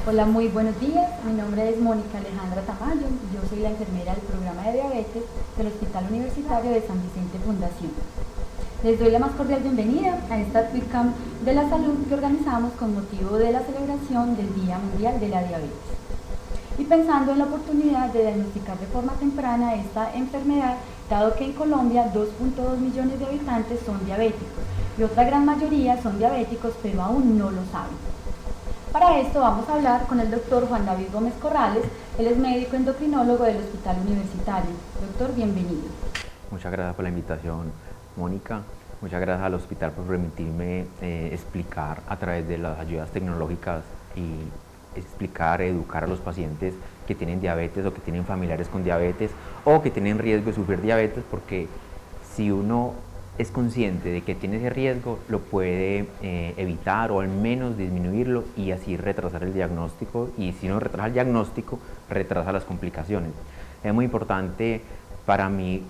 Hola, muy buenos días. Mi nombre es Mónica Alejandra Tamayo. Yo soy la enfermera del programa de diabetes del Hospital Universitario de San Vicente Fundación. Les doy la más cordial bienvenida a esta TwitCamp de la salud que organizamos con motivo de la celebración del Día Mundial de la Diabetes. Y pensando en la oportunidad de diagnosticar de forma temprana esta enfermedad, dado que en Colombia 2.2 millones de habitantes son diabéticos y otra gran mayoría son diabéticos pero aún no lo saben. Para esto vamos a hablar con el doctor Juan David Gómez Corrales. Él es médico endocrinólogo del Hospital Universitario. Doctor, bienvenido. Muchas gracias por la invitación, Mónica. Muchas gracias al hospital por permitirme explicar a través de las ayudas tecnológicas y educar a los pacientes que tienen diabetes o que tienen familiares con diabetes o que tienen riesgo de sufrir diabetes, porque si uno es consciente de que tiene ese riesgo, lo puede evitar o al menos disminuirlo y así retrasar el diagnóstico, y si no retrasa el diagnóstico, retrasa las complicaciones. Es muy importante para mí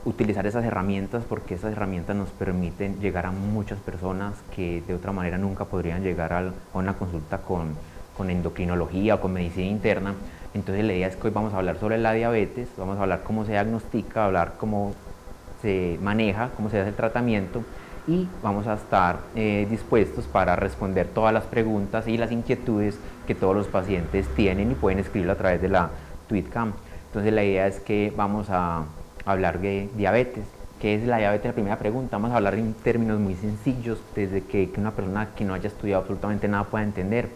utilizar esas herramientas, porque esas herramientas nos permiten llegar a muchas personas que de otra manera nunca podrían llegar a una consulta con endocrinología o con medicina interna. Entonces la idea es que hoy vamos a hablar sobre la diabetes, vamos a hablar cómo se diagnostica, hablar cómo se maneja, cómo se hace el tratamiento, y vamos a estar dispuestos para responder todas las preguntas y las inquietudes que todos los pacientes tienen y pueden escribirlo a través de la TwitCamp. Entonces la idea es que vamos a hablar de diabetes. ¿Qué es la diabetes? La primera pregunta. Vamos a hablar en términos muy sencillos, desde que una persona que no haya estudiado absolutamente nada pueda entender.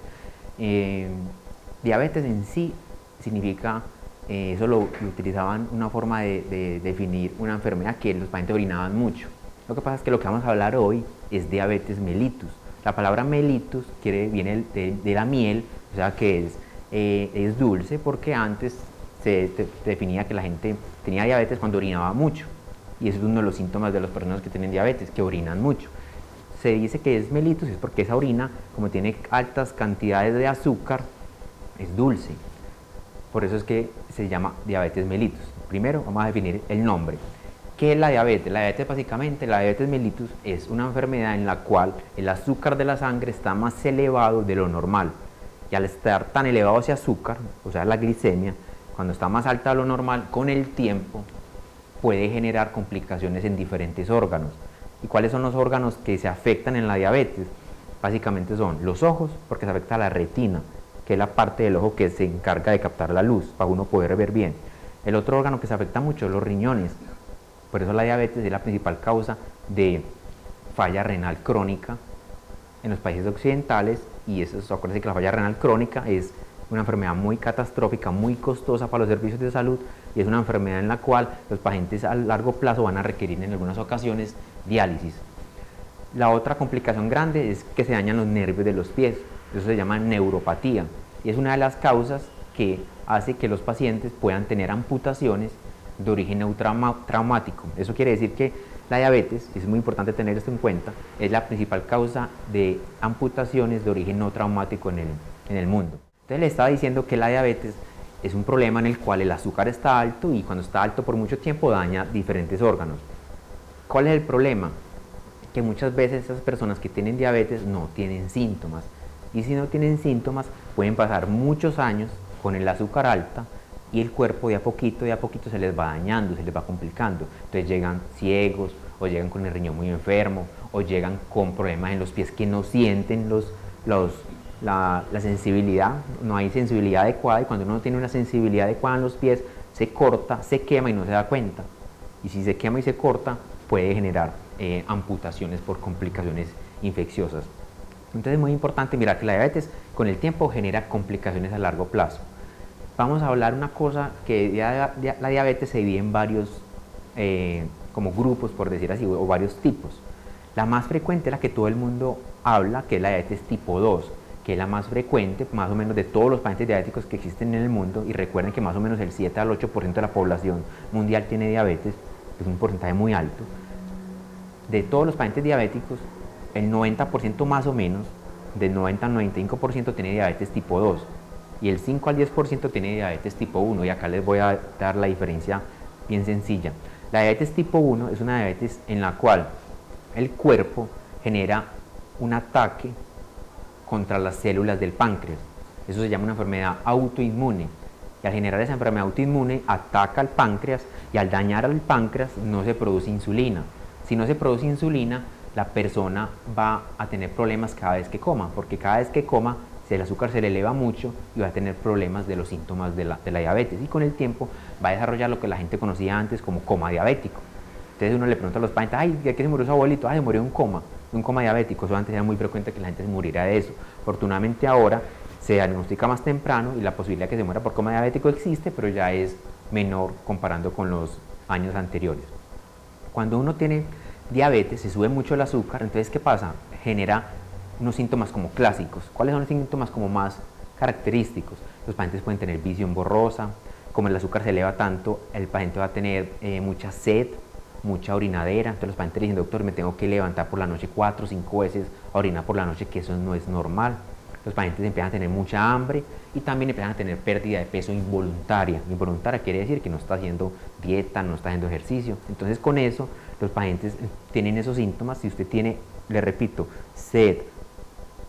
Diabetes en sí significa, eso lo utilizaban una forma de definir una enfermedad, que los pacientes orinaban mucho. Lo que pasa es que lo que vamos a hablar hoy es diabetes mellitus. La palabra mellitus viene de la miel, o sea que es dulce, porque antes se definía que la gente tenía diabetes cuando orinaba mucho, y eso es uno de los síntomas de las personas que tienen diabetes, que orinan mucho. Se dice que es mellitus es porque esa orina, como tiene altas cantidades de azúcar, es dulce. Por eso es que se llama diabetes mellitus. Primero vamos a definir el nombre. ¿Qué es la diabetes? La diabetes, básicamente, la diabetes mellitus es una enfermedad en la cual el azúcar de la sangre está más elevado de lo normal, y al estar tan elevado ese azúcar, o sea la glicemia, cuando está más alta de lo normal, con el tiempo puede generar complicaciones en diferentes órganos. ¿Y cuáles son los órganos que se afectan en la diabetes? Básicamente son los ojos, porque se afecta a la retina, que es la parte del ojo que se encarga de captar la luz para uno poder ver bien. El otro órgano que se afecta mucho es los riñones. Por eso la diabetes es la principal causa de falla renal crónica en los países occidentales, y eso, acuérdense que la falla renal crónica es una enfermedad muy catastrófica, muy costosa para los servicios de salud, y es una enfermedad en la cual los pacientes a largo plazo van a requerir en algunas ocasiones diálisis. La otra complicación grande es que se dañan los nervios de los pies. Eso se llama neuropatía, y es una de las causas que hace que los pacientes puedan tener amputaciones de origen traumático. Eso quiere decir que la diabetes, es muy importante tener esto en cuenta, es la principal causa de amputaciones de origen no traumático en el mundo. Entonces le estaba diciendo que la diabetes es un problema en el cual el azúcar está alto, y cuando está alto por mucho tiempo daña diferentes órganos. ¿Cuál es el problema? Que muchas veces esas personas que tienen diabetes no tienen síntomas, y si no tienen síntomas pueden pasar muchos años con el azúcar alta, y el cuerpo de a poquito se les va dañando, se les va complicando. Entonces llegan ciegos, o llegan con el riñón muy enfermo, o llegan con problemas en los pies que no sienten la sensibilidad, no hay sensibilidad adecuada, y cuando uno no tiene una sensibilidad adecuada en los pies, se corta, se quema y no se da cuenta. Y si se quema y se corta, puede generar amputaciones por complicaciones infecciosas. Entonces es muy importante mirar que la diabetes con el tiempo genera complicaciones a largo plazo. Vamos a hablar una cosa, que la diabetes se divide en varios como grupos, por decir así, o varios tipos. La más frecuente es la que todo el mundo habla, que es la diabetes tipo 2, que es la más frecuente, más o menos, de todos los pacientes diabéticos que existen en el mundo. Y recuerden que más o menos el 7 al 8% de la población mundial tiene diabetes, es un porcentaje muy alto. De todos los pacientes diabéticos, el 90% más o menos, del 90 al 95% tiene diabetes tipo 2, y el 5 al 10% tiene diabetes tipo 1, y acá les voy a dar la diferencia bien sencilla. La diabetes tipo 1 es una diabetes en la cual el cuerpo genera un ataque contra las células del páncreas. Eso se llama una enfermedad autoinmune. Y al generar esa enfermedad autoinmune ataca al páncreas y al dañar al páncreas no se produce insulina. Si no se produce insulina, la persona va a tener problemas cada vez que coma, porque cada vez que coma el azúcar se le eleva mucho y va a tener problemas de los síntomas de la diabetes, y con el tiempo va a desarrollar lo que la gente conocía antes como coma diabético. Entonces uno le pregunta a los pacientes, ay, ¿de qué se murió su abuelito? Ay, se murió de un coma diabético. Eso antes era muy frecuente que la gente se muriera de eso. Afortunadamente ahora se diagnostica más temprano y la posibilidad de que se muera por coma diabético existe, pero ya es menor comparando con los años anteriores. Cuando uno tiene diabetes se sube mucho el azúcar, entonces ¿qué pasa? Genera unos síntomas como clásicos. ¿Cuáles son los síntomas como más característicos? Los pacientes pueden tener visión borrosa, como el azúcar se eleva tanto, el paciente va a tener mucha sed, mucha orinadera. Entonces los pacientes le dicen, doctor, me tengo que levantar por la noche 4 o 5 veces a orinar por la noche, que eso no es normal. Los pacientes empiezan a tener mucha hambre y también empiezan a tener pérdida de peso involuntaria. Involuntaria quiere decir que no está haciendo dieta, no está haciendo ejercicio. Entonces con eso los pacientes tienen esos síntomas. Si usted tiene, le repito, sed,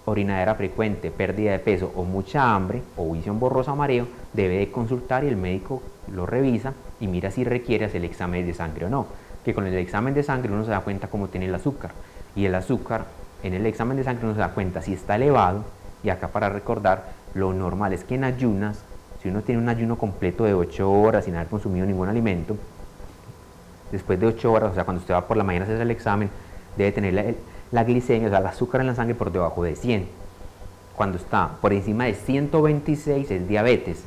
orinadera frecuente, pérdida de peso o mucha hambre o visión borrosa o mareo, debe de consultar y el médico lo revisa y mira si requiere hacer el examen de sangre o no. Que con el examen de sangre uno se da cuenta cómo tiene el azúcar, y el azúcar en el examen de sangre uno se da cuenta si está elevado. Y acá, para recordar, lo normal es que en ayunas, si uno tiene un ayuno completo de 8 horas sin haber consumido ningún alimento, después de 8 horas, o sea, cuando usted va por la mañana a hacer el examen, debe tener la glicemia, o sea, el azúcar en la sangre por debajo de 100. Cuando está por encima de 126 es diabetes.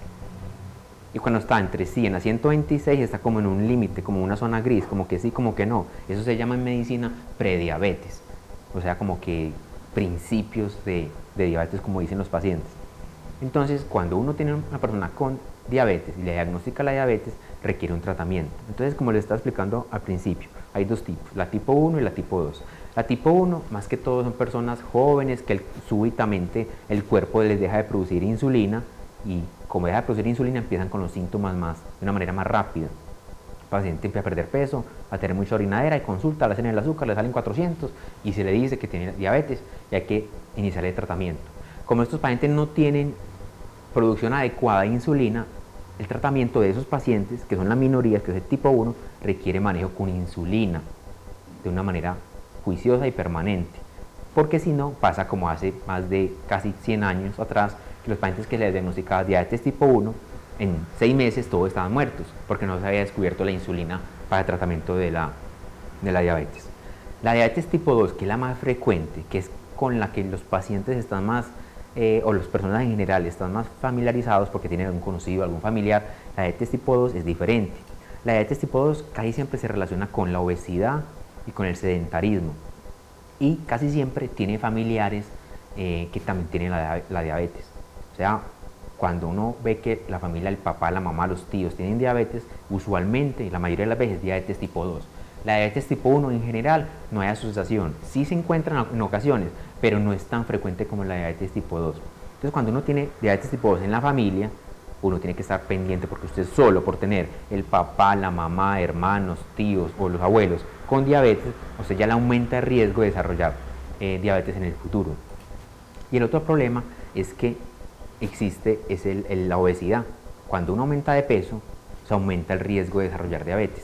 Y cuando está entre 100 a 126 está como en un límite, como una zona gris, como que sí, como que no. Eso se llama en medicina prediabetes. O sea, como que principios de diabetes, como dicen los pacientes. Entonces, cuando uno tiene una persona con diabetes y le diagnostica la diabetes, requiere un tratamiento. Entonces, como les estaba explicando al principio, hay dos tipos, la tipo 1 y la tipo 2. La tipo 1, más que todo, son personas jóvenes que súbitamente el cuerpo les deja de producir insulina, y como deja de producir insulina empiezan con los síntomas de una manera más rápida. El paciente empieza a perder peso, a tener mucha orinadera, y consulta, le hacen el azúcar, le salen 400 y se le dice que tiene diabetes y hay que iniciar el tratamiento. Como estos pacientes no tienen producción adecuada de insulina, el tratamiento de esos pacientes, que son la minoría, que es el tipo 1, requiere manejo con insulina de una manera juiciosa y permanente, porque si no pasa como hace más de casi 100 años atrás, que los pacientes que les diagnosticaban diabetes tipo 1, en 6 meses todos estaban muertos, porque no se había descubierto la insulina para el tratamiento de la diabetes. La diabetes tipo 2, que es la más frecuente, que es con la que los pacientes están más, o las personas en general están más familiarizados porque tienen algún conocido, algún familiar, la diabetes tipo 2 es diferente. La diabetes tipo 2 casi siempre se relaciona con la obesidad y con el sedentarismo, y casi siempre tiene familiares que también tienen la diabetes. O sea, cuando uno ve que la familia, el papá, la mamá, los tíos tienen diabetes, usualmente, la mayoría de las veces, diabetes tipo 2. La diabetes tipo 1 en general no hay asociación, sí se encuentran en ocasiones, pero no es tan frecuente como la diabetes tipo 2. Entonces, cuando uno tiene diabetes tipo 2 en la familia, uno tiene que estar pendiente, porque usted solo por tener el papá, la mamá, hermanos, tíos o los abuelos con diabetes, usted ya le aumenta el riesgo de desarrollar diabetes en el futuro. Y el otro problema es que existe la obesidad. Cuando uno aumenta de peso, se aumenta el riesgo de desarrollar diabetes.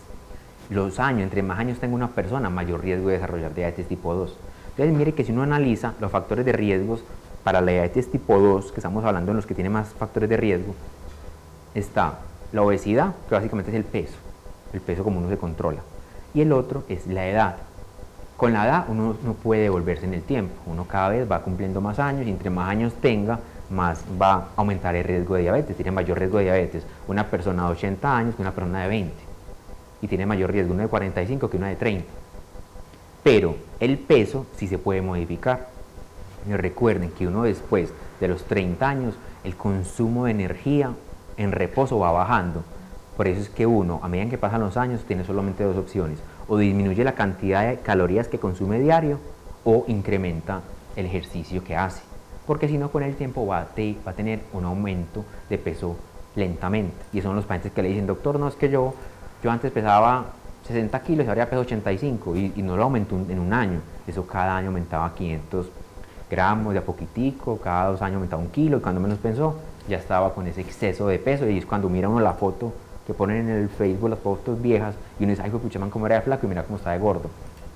Los años, entre más años tenga una persona, mayor riesgo de desarrollar diabetes tipo 2. Entonces, mire que si uno analiza los factores de riesgos para la diabetes tipo 2, que estamos hablando en los que tienen más factores de riesgo, está la obesidad, que básicamente es el peso como uno se controla. Y el otro es la edad. Con la edad uno no puede devolverse en el tiempo, uno cada vez va cumpliendo más años, y entre más años tenga, más va a aumentar el riesgo de diabetes. Tiene mayor riesgo de diabetes una persona de 80 años que una persona de 20, y tiene mayor riesgo uno de 45 que una de 30. Pero el peso sí se puede modificar. Y recuerden que uno, después de los 30 años, el consumo de energía en reposo va bajando. Por eso es que uno, a medida que pasan los años, tiene solamente dos opciones: o disminuye la cantidad de calorías que consume diario, o incrementa el ejercicio que hace, porque si no, con el tiempo va a tener un aumento de peso lentamente. Y son los pacientes que le dicen, doctor, no, es que yo antes pesaba 60 kilos y ahora peso 85, y no lo aumentó en un año, eso cada año aumentaba 500 gramos de a poquitico, cada 2 años aumentaba 1 kilo y cuando menos pensó ya estaba con ese exceso de peso y es cuando mira uno la foto que ponen en el Facebook, las fotos viejas y uno dice, ay, pucha, man, cómo era de flaco y mira cómo está de gordo.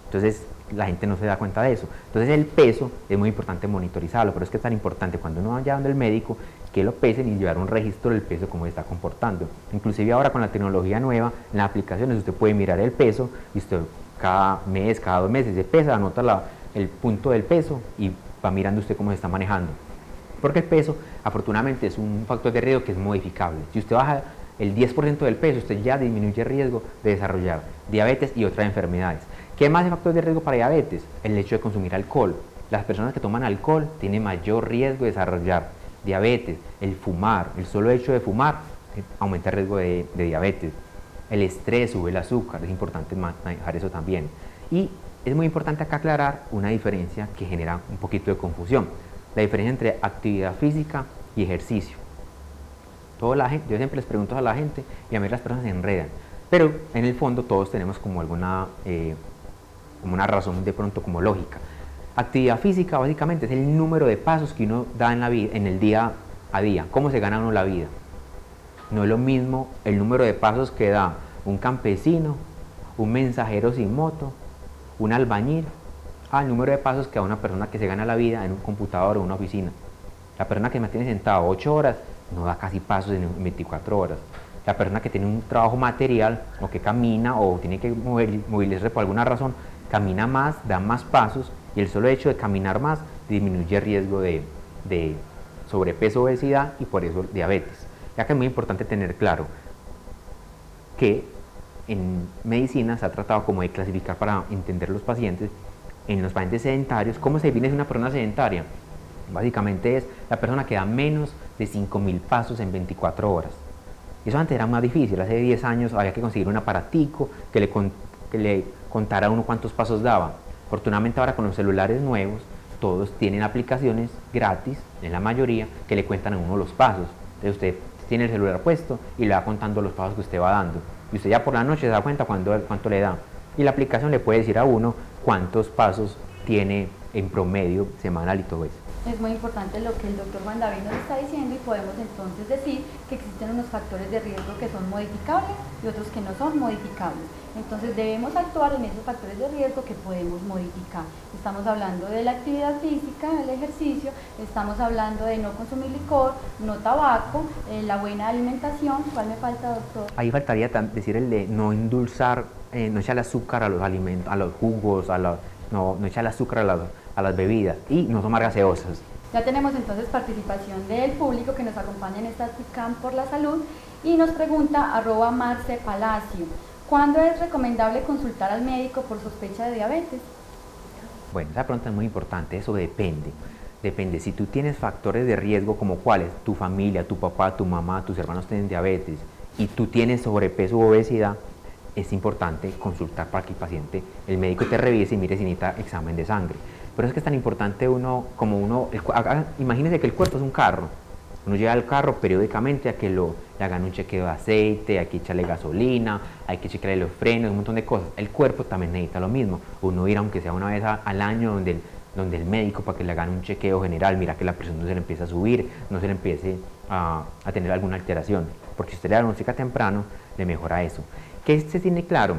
Entonces la gente no se da cuenta de eso. Entonces el peso es muy importante monitorizarlo, pero es que es tan importante cuando uno vaya donde el médico que lo pesen y llevar un registro del peso, cómo se está comportando. Inclusive ahora con la tecnología nueva, en las aplicaciones usted puede mirar el peso y usted cada mes, cada 2 meses se pesa, anota el punto del peso y va mirando usted cómo se está manejando. Porque el peso, afortunadamente, es un factor de riesgo que es modificable. Si usted baja el 10% del peso, usted ya disminuye el riesgo de desarrollar diabetes y otras enfermedades. ¿Qué más es factor de riesgo para diabetes? El hecho de consumir alcohol. Las personas que toman alcohol tienen mayor riesgo de desarrollar diabetes. El fumar, el solo hecho de fumar aumenta el riesgo de diabetes. El estrés sube el azúcar, es importante manejar eso también. Y es muy importante acá aclarar una diferencia que genera un poquito de confusión. La diferencia entre actividad física y ejercicio. Yo siempre les pregunto a la gente y a mí las personas se enredan. Pero en el fondo todos tenemos como alguna como una razón de pronto como lógica. Actividad física básicamente es el número de pasos que uno da en la vida, en el día a día, cómo se gana uno la vida. No es lo mismo el número de pasos que da un campesino, un mensajero sin moto, un albañil, al número de pasos que da una persona que se gana la vida en un computador o en una oficina. La persona que mantiene sentado 8 horas no da casi pasos en 24 horas. La persona que tiene un trabajo material o que camina o tiene que movilizarse por alguna razón, camina más, da más pasos y el solo hecho de caminar más disminuye el riesgo de sobrepeso, obesidad y por eso diabetes. Ya que es muy importante tener claro que en medicina se ha tratado como de clasificar para entender los pacientes. En los pacientes sedentarios, ¿cómo se define una persona sedentaria? Básicamente es la persona que da menos de 5.000 pasos en 24 horas. Eso antes era más difícil, hace 10 años había que conseguir un aparatico que le contara a uno cuántos pasos daba. Afortunadamente ahora con los celulares nuevos, todos tienen aplicaciones gratis, en la mayoría, que le cuentan a uno los pasos. Entonces usted tiene el celular puesto y le va contando los pasos que usted va dando. Y usted ya por la noche se da cuenta cuánto le da. Y la aplicación le puede decir a uno cuántos pasos tiene en promedio semanal y todo eso. Es muy importante lo que el doctor Juan David nos está diciendo y podemos entonces decir que existen unos factores de riesgo que son modificables y otros que no son modificables. Entonces debemos actuar en esos factores de riesgo que podemos modificar. Estamos hablando de la actividad física, el ejercicio, estamos hablando de no consumir licor, no tabaco, la buena alimentación. ¿Cuál me falta, doctor? Ahí faltaría decir el de no endulzar, no echarle azúcar a los alimentos, a los jugos, no echarle azúcar a las bebidas y no tomar gaseosas. Ya tenemos entonces participación del público que nos acompaña en esta TICAM por la salud y nos pregunta @marcepalacio, ¿cuándo es recomendable consultar al médico por sospecha de diabetes? Bueno, esa pregunta es muy importante, eso depende. Depende, si tú tienes factores de riesgo como cuáles, tu familia, tu papá, tu mamá, tus hermanos tienen diabetes y tú tienes sobrepeso u obesidad, es importante consultar para que el médico te revise y mire si necesita examen de sangre. Pero es que es tan importante imagínese que el cuerpo es un carro. Uno lleva el carro periódicamente a que le hagan un chequeo de aceite, hay que echarle gasolina, hay que chequearle los frenos, un montón de cosas. El cuerpo también necesita lo mismo. Uno ir aunque sea una vez al año donde el médico para que le hagan un chequeo general, mira que la presión no se le empiece a subir, no se le empiece a tener alguna alteración. Porque si usted le diagnostica temprano, le mejora eso. ¿Qué se tiene claro?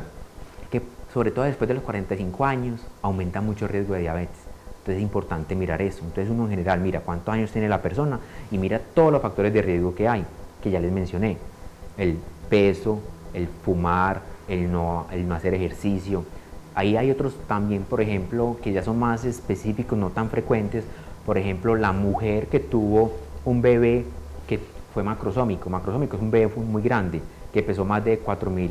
Que sobre todo después de los 45 años aumenta mucho el riesgo de diabetes. Entonces es importante mirar eso. Entonces uno en general mira cuántos años tiene la persona y mira todos los factores de riesgo que hay, que ya les mencioné. El peso, el fumar, el no hacer ejercicio. Ahí hay otros también, por ejemplo, que ya son más específicos, no tan frecuentes. Por ejemplo, la mujer que tuvo un bebé que fue macrosómico. Macrosómico es un bebé muy grande, que pesó más de 4.000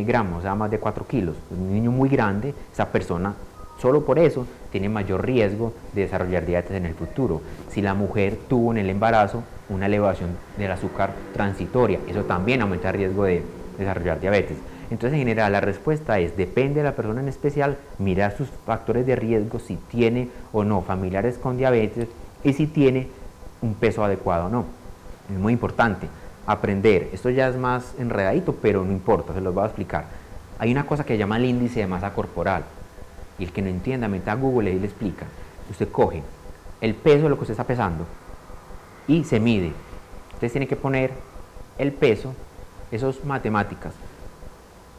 gramos, o sea, más de 4 kilos. Un niño muy grande, esa persona, solo por eso, tiene mayor riesgo de desarrollar diabetes en el futuro. Si la mujer tuvo en el embarazo una elevación del azúcar transitoria, eso también aumenta el riesgo de desarrollar diabetes. Entonces, en general, la respuesta es, depende de la persona en especial, mirar sus factores de riesgo, si tiene o no familiares con diabetes y si tiene un peso adecuado o no. Es muy importante aprender, esto ya es más enredadito, pero no importa, se los voy a explicar. Hay una cosa que se llama el índice de masa corporal, y el que no entienda, meta a Google y le explica. Usted coge el peso de lo que usted está pesando y se mide. Entonces tiene que poner el peso, eso es matemáticas.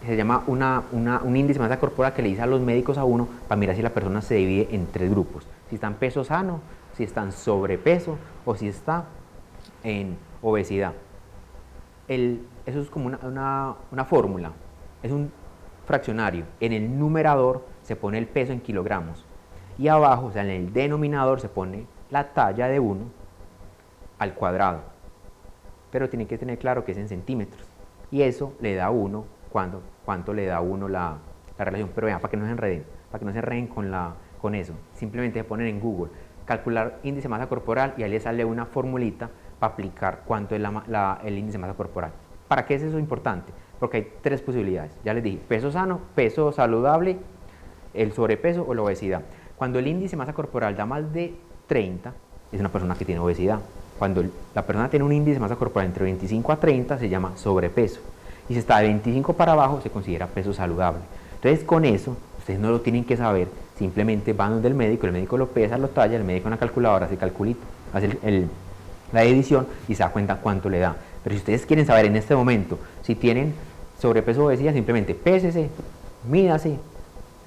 Se llama un índice de masa corporal que le dice a los médicos a uno para mirar si la persona se divide en 3 grupos. Si está en peso sano, si está en sobrepeso o si está en obesidad. Eso es como una fórmula, es un fraccionario. En el numerador se pone el peso en kilogramos y abajo, o sea, en el denominador se pone la talla de 1 al cuadrado. Pero tiene que tener claro que es en centímetros. Y eso le da a uno, cuánto le da a uno la relación. Pero vean, para que no se enreden con eso, simplemente se ponen en Google, calcular índice de masa corporal y ahí le sale una formulita para aplicar cuánto es el índice de masa corporal. ¿Para qué es eso importante? Porque hay 3 posibilidades. Ya les dije, peso sano, peso saludable, el sobrepeso o la obesidad. Cuando el índice de masa corporal da más de 30, es una persona que tiene obesidad. Cuando la persona tiene un índice de masa corporal entre 25 a 30, se llama sobrepeso. Y si está de 25 para abajo, se considera peso saludable. Entonces, con eso, ustedes no lo tienen que saber, simplemente van donde el médico lo pesa, lo talla, el médico en la calculadora hace calculito, hace la edición y se da cuenta cuánto le da. Pero si ustedes quieren saber en este momento si tienen sobrepeso o obesidad, simplemente pésese, mídase,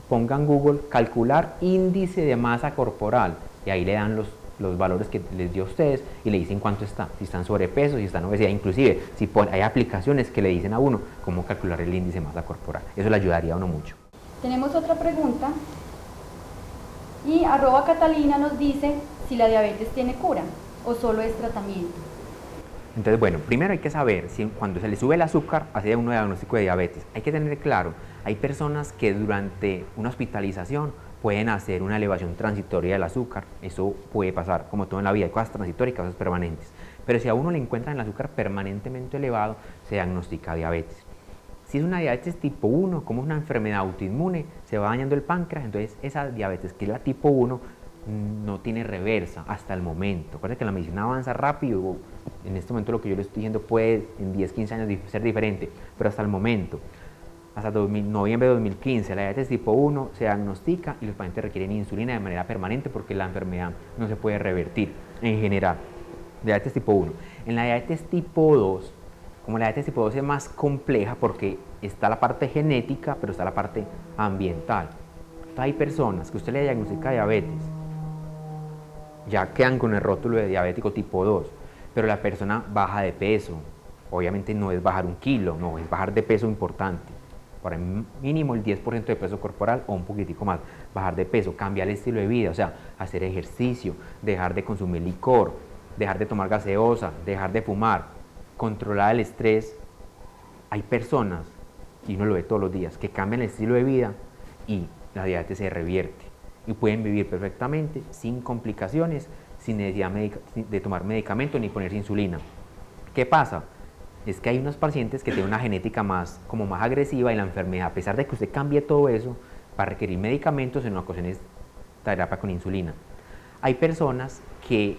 pongan Google, calcular índice de masa corporal y ahí le dan los valores que les dio a ustedes y le dicen cuánto está, si están sobrepeso, si están en obesidad, inclusive hay aplicaciones que le dicen a uno cómo calcular el índice de masa corporal. Eso le ayudaría a uno mucho. Tenemos otra pregunta y @Catalina nos dice si la diabetes tiene cura o solo es tratamiento. Entonces, bueno, primero hay que saber si cuando se le sube el azúcar, hace un diagnóstico de diabetes. Hay que tener claro, hay personas que durante una hospitalización pueden hacer una elevación transitoria del azúcar. Eso puede pasar, como todo en la vida, hay cosas transitorias y cosas permanentes. Pero si a uno le encuentran el azúcar permanentemente elevado, se diagnostica diabetes. Si es una diabetes tipo 1, como es una enfermedad autoinmune, se va dañando el páncreas, entonces esa diabetes que es la tipo 1 no tiene reversa hasta el momento. Acuérdense que la medicina avanza rápido, en este momento lo que yo le estoy diciendo puede en 10, 15 años ser diferente, pero hasta el momento, hasta noviembre de 2015, la diabetes tipo 1 se diagnostica y los pacientes requieren insulina de manera permanente porque la enfermedad no se puede revertir en general. Diabetes tipo 1. En la diabetes tipo 2, como la diabetes tipo 2 es más compleja porque está la parte genética, pero está la parte ambiental. Entonces, hay personas que usted le diagnostica diabetes, ya quedan con el rótulo de diabético tipo 2, pero la persona baja de peso. Obviamente no es bajar 1 kilo, no, es bajar de peso importante. Para mínimo el 10% de peso corporal o un poquitico más. Bajar de peso, cambiar el estilo de vida, o sea, hacer ejercicio, dejar de consumir licor, dejar de tomar gaseosa, dejar de fumar, controlar el estrés. Hay personas, y uno lo ve todos los días, que cambian el estilo de vida y la diabetes se revierte y pueden vivir perfectamente sin complicaciones, sin necesidad de tomar medicamento ni ponerse insulina. ¿Qué pasa? Es que hay unos pacientes que tienen una genética más agresiva y la enfermedad, a pesar de que usted cambie todo eso, va a requerir medicamentos, en ocasiones terapia con insulina. Hay personas que,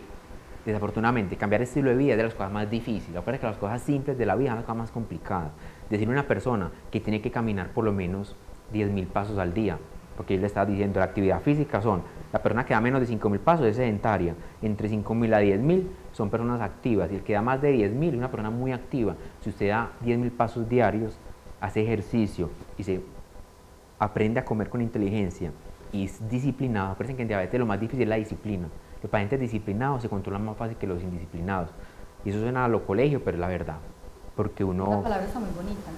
desafortunadamente, cambiar el estilo de vida es de las cosas más difíciles. Aparte que las cosas simples de la vida son las cosas más complicadas. Decirle a una persona que tiene que caminar por lo menos 10.000 pasos al día, porque él le está diciendo la actividad física la persona que da menos de 5.000 pasos es sedentaria, entre 5.000 a 10.000 son personas activas, y el que da más de 10.000 es una persona muy activa. Si usted da 10.000 pasos diarios, hace ejercicio y se aprende a comer con inteligencia y es disciplinado, parece que en diabetes lo más difícil es la disciplina. Los pacientes disciplinados se controlan más fácil que los indisciplinados, y eso suena a lo colegio, pero es la verdad, porque uno... La palabra está muy bonita,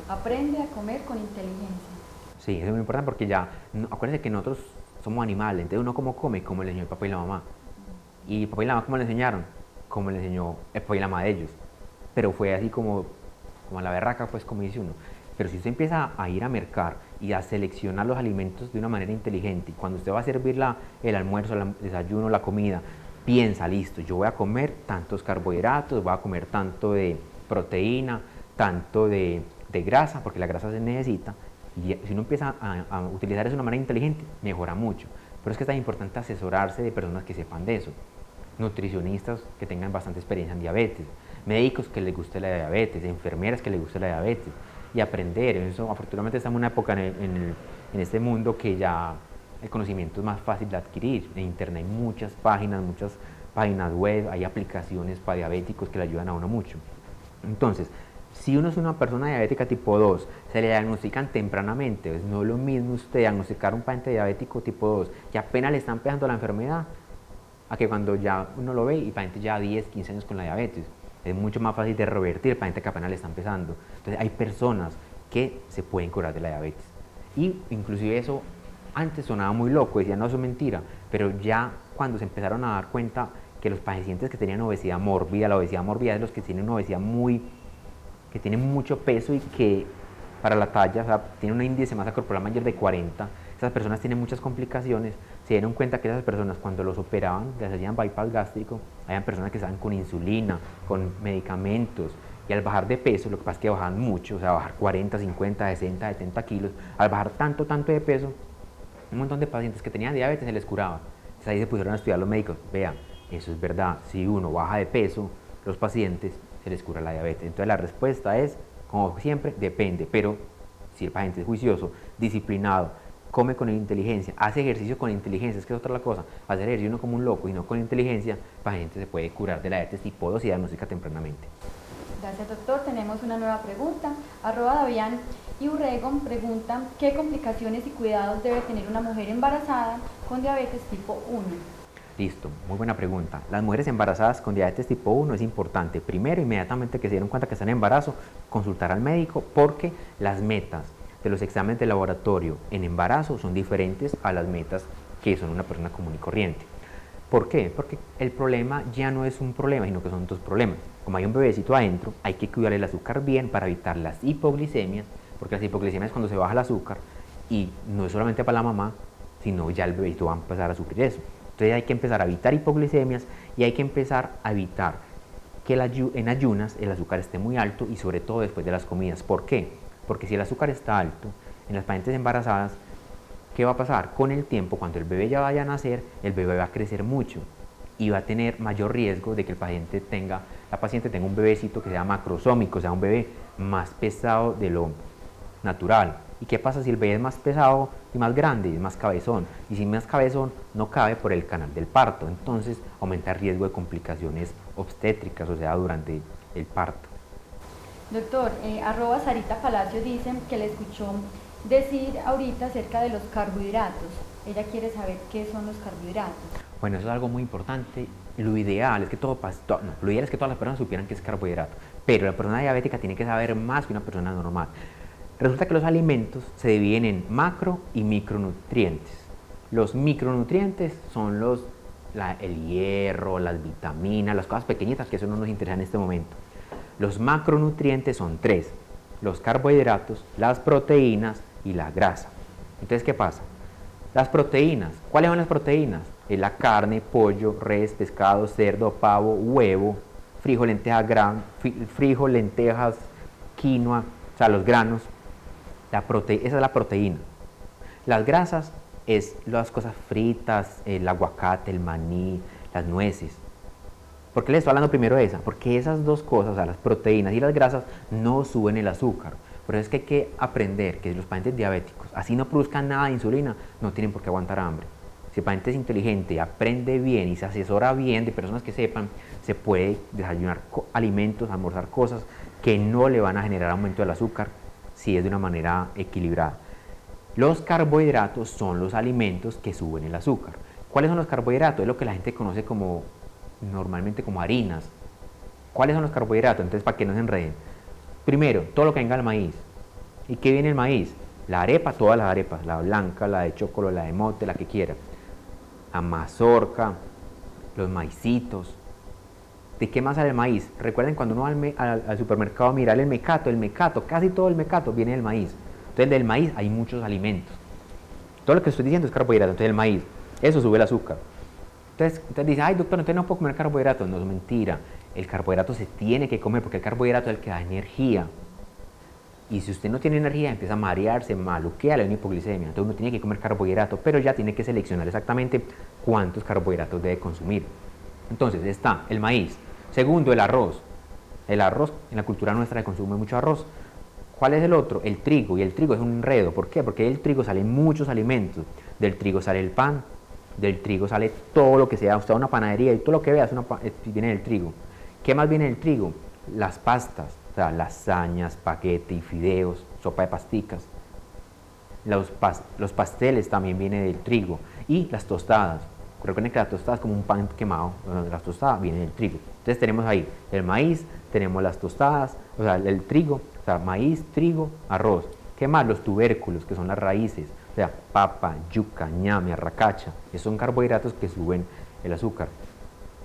aprende a comer con inteligencia. Sí, eso es muy importante porque acuérdense que nosotros somos animales, entonces uno como come, como le enseñó el papá y la mamá. Y el papá y la mamá, ¿cómo le enseñaron? Como le enseñó el papá y la mamá de ellos. Pero fue así como a la berraca, pues, como dice uno. Pero si usted empieza a ir a mercar y a seleccionar los alimentos de una manera inteligente, y cuando usted va a servir el almuerzo, el desayuno, la comida, piensa, listo, yo voy a comer tantos carbohidratos, voy a comer tanto de proteína, tanto de grasa, porque la grasa se necesita. Y si uno empieza a utilizar eso de una manera inteligente, mejora mucho. Pero es que es tan importante asesorarse de personas que sepan de eso. Nutricionistas que tengan bastante experiencia en diabetes, médicos que les guste la diabetes, enfermeras que les guste la diabetes, y aprender. Eso, afortunadamente estamos en una época en este mundo que ya el conocimiento es más fácil de adquirir. En internet hay muchas páginas web, hay aplicaciones para diabéticos que le ayudan a uno mucho. Entonces, si uno es una persona diabética tipo 2, se le diagnostican tempranamente, pues no es lo mismo usted diagnosticar un paciente diabético tipo 2 que apenas le está empezando la enfermedad, a que cuando ya uno lo ve y el paciente ya 10, 15 años con la diabetes. Es mucho más fácil de revertir el paciente que apenas le está empezando. Entonces hay personas que se pueden curar de la diabetes. Y inclusive eso antes sonaba muy loco, decían no, eso es mentira, pero ya cuando se empezaron a dar cuenta que los pacientes que tenían obesidad mórbida, la obesidad mórbida es los que tienen una obesidad que tienen mucho peso y que para la talla, o sea, tienen un índice de masa corporal mayor de 40, esas personas tienen muchas complicaciones, se dieron cuenta que esas personas cuando los operaban, les hacían bypass gástrico, habían personas que estaban con insulina, con medicamentos, y al bajar de peso, lo que pasa es que bajaban mucho, o sea, bajar 40, 50, 60, 70 kilos, al bajar tanto de peso, un montón de pacientes que tenían diabetes se les curaba. Entonces ahí se pusieron a estudiar los médicos, vean, eso es verdad, si uno baja de peso, los pacientes se les cura la diabetes. Entonces la respuesta es, como siempre, depende, pero si el paciente es juicioso, disciplinado, come con inteligencia, hace ejercicio con inteligencia, es que es otra cosa, hacer ejercicio no como un loco y no con inteligencia, el paciente se puede curar de la diabetes tipo 2 y diagnostica tempranamente. Gracias, doctor. Tenemos una nueva pregunta. Davián y Urrego preguntan qué complicaciones y cuidados debe tener una mujer embarazada con diabetes tipo 1. Listo, muy buena pregunta. Las mujeres embarazadas con diabetes tipo 1 es importante, primero, inmediatamente que se dieron cuenta que están en embarazo, consultar al médico porque las metas de los exámenes de laboratorio en embarazo son diferentes a las metas que son una persona común y corriente. ¿Por qué? Porque el problema ya no es un problema, sino que son dos problemas. Como hay un bebecito adentro, hay que cuidar el azúcar bien para evitar las hipoglicemias, porque las hipoglicemias es cuando se baja el azúcar y no es solamente para la mamá, sino ya el bebecito va a empezar a sufrir eso. Entonces hay que empezar a evitar hipoglicemias y hay que empezar a evitar que en ayunas el azúcar esté muy alto y sobre todo después de las comidas. ¿Por qué? Porque si el azúcar está alto en las pacientes embarazadas, ¿qué va a pasar? Con el tiempo, cuando el bebé ya vaya a nacer, el bebé va a crecer mucho y va a tener mayor riesgo de que la paciente tenga un bebecito que sea macrosómico, o sea, un bebé más pesado de lo natural. ¿Y qué pasa si el bebé es más pesado y más grande, es más cabezón? Y si es más cabezón, no cabe por el canal del parto. Entonces aumenta el riesgo de complicaciones obstétricas, o sea, durante el parto. Doctor, @Sarita Palacio dicen que le escuchó decir ahorita acerca de los carbohidratos. Ella quiere saber qué son los carbohidratos. Bueno, eso es algo muy importante. Lo ideal es que todas las personas supieran qué es carbohidrato, pero la persona diabética tiene que saber más que una persona normal. Resulta que los alimentos se dividen en macro y micronutrientes. Los micronutrientes son el hierro, las vitaminas, las cosas pequeñitas que eso no nos interesa en este momento. Los macronutrientes son 3, los carbohidratos, las proteínas y la grasa. Entonces, ¿qué pasa? Las proteínas, ¿cuáles son las proteínas? Es la carne, pollo, res, pescado, cerdo, pavo, huevo, frijol, lentejas, quinoa, o sea, los granos. Esa es la proteína. Las grasas es las cosas fritas, el aguacate, el maní, las nueces. ¿Por qué les estoy hablando primero de esa? Porque esas dos cosas, o sea, las proteínas y las grasas, no suben el azúcar. Por eso es que hay que aprender que los pacientes diabéticos, así no produzcan nada de insulina, no tienen por qué aguantar hambre. Si el paciente es inteligente, aprende bien y se asesora bien de personas que sepan, se puede desayunar alimentos, almorzar cosas que no le van a generar aumento del azúcar si es de una manera equilibrada. Los carbohidratos son los alimentos que suben el azúcar. ¿Cuáles son los carbohidratos? Es lo que la gente conoce normalmente como harinas. ¿Cuáles son los carbohidratos? Entonces, para que no se enreden. Primero, todo lo que venga del maíz. ¿Y qué viene el maíz? La arepa, todas las arepas, la blanca, la de chocolate, la de mote, la que quiera. La mazorca, los maicitos. ¿De qué más sale el maíz? Recuerden cuando uno va al supermercado a mirar el mecato, casi todo el mecato viene del maíz. Entonces del maíz hay muchos alimentos. Todo lo que estoy diciendo es carbohidrato. Entonces el maíz, eso sube el azúcar. Entonces dice, ay doctor, entonces no puedo comer carbohidratos. No, es mentira. El carbohidrato se tiene que comer porque el carbohidrato es el que da energía. Y si usted no tiene energía, empieza a marearse, maluquea, le da una hipoglicemia. Entonces uno tiene que comer carbohidratos, pero ya tiene que seleccionar exactamente cuántos carbohidratos debe consumir. Entonces está el maíz. Segundo, el arroz. El arroz, en la cultura nuestra se consume mucho arroz. ¿Cuál es el otro? El trigo. Y el trigo es un enredo. ¿Por qué? Porque del trigo salen muchos alimentos. del trigo sale el pan, del trigo sale todo lo que sea, usted va a una panadería y todo lo que vea viene del trigo. ¿Qué más viene del trigo? Las pastas, o sea, lasañas, espagueti, fideos, sopa de pasticas. Los pasteles también vienen del trigo. Y las tostadas. Recuerden que la tostada es como un pan quemado, las tostadas vienen del trigo. Entonces tenemos ahí el maíz, tenemos las tostadas, o sea, el trigo, o sea, maíz, trigo, arroz. ¿Qué más? Los tubérculos, que son las raíces, o sea, papa, yuca, ñame, arracacha, que son carbohidratos que suben el azúcar.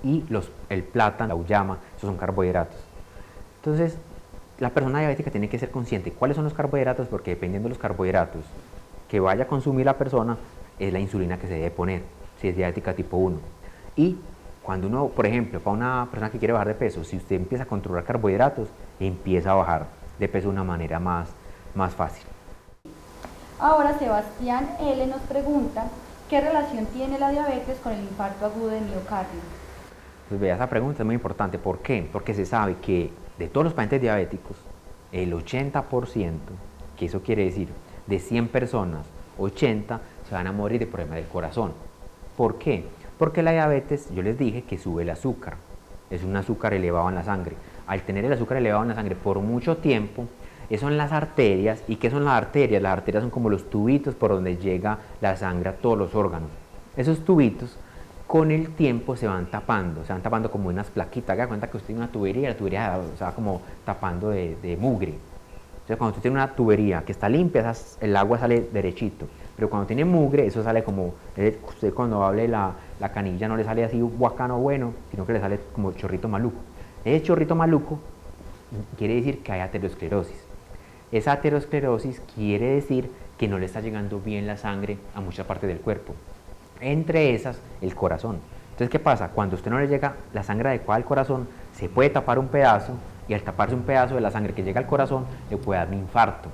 Y el plátano, la uyama, esos son carbohidratos. Entonces, la persona diabética tiene que ser consciente cuáles son los carbohidratos, porque dependiendo de los carbohidratos que vaya a consumir la persona, es la insulina que se debe poner, si es diabética tipo 1. Y cuando uno, por ejemplo, para una persona que quiere bajar de peso, si usted empieza a controlar carbohidratos, empieza a bajar de peso de una manera más fácil. Ahora Sebastián L. nos pregunta, ¿qué relación tiene la diabetes con el infarto agudo de miocardio? Pues vea, esa pregunta es muy importante. ¿Por qué? Porque se sabe que de todos los pacientes diabéticos, el 80%, que eso quiere decir, de 100 personas, 80 se van a morir de problemas del corazón. ¿Por qué? Porque la diabetes, yo les dije que sube el azúcar, es un azúcar elevado en la sangre. Al tener el azúcar elevado en la sangre por mucho tiempo, eso en las arterias. ¿Y qué son las arterias? Las arterias son como los tubitos por donde llega la sangre a todos los órganos. Esos tubitos con el tiempo se van tapando como unas plaquitas. Haga cuenta que usted tiene una tubería, la tubería se va como tapando de mugre. Entonces cuando usted tiene una tubería que está limpia, el agua sale derechito. Pero cuando tiene mugre, eso sale como, usted cuando hable la canilla no le sale así guacano bueno, sino que le sale como chorrito maluco. Ese chorrito maluco quiere decir que hay aterosclerosis. Esa aterosclerosis quiere decir que no le está llegando bien la sangre a mucha parte del cuerpo. Entre esas, el corazón. Entonces, ¿qué pasa? Cuando a usted no le llega la sangre adecuada al corazón, se puede tapar un pedazo, y al taparse un pedazo de la sangre que llega al corazón, le puede dar un infarto.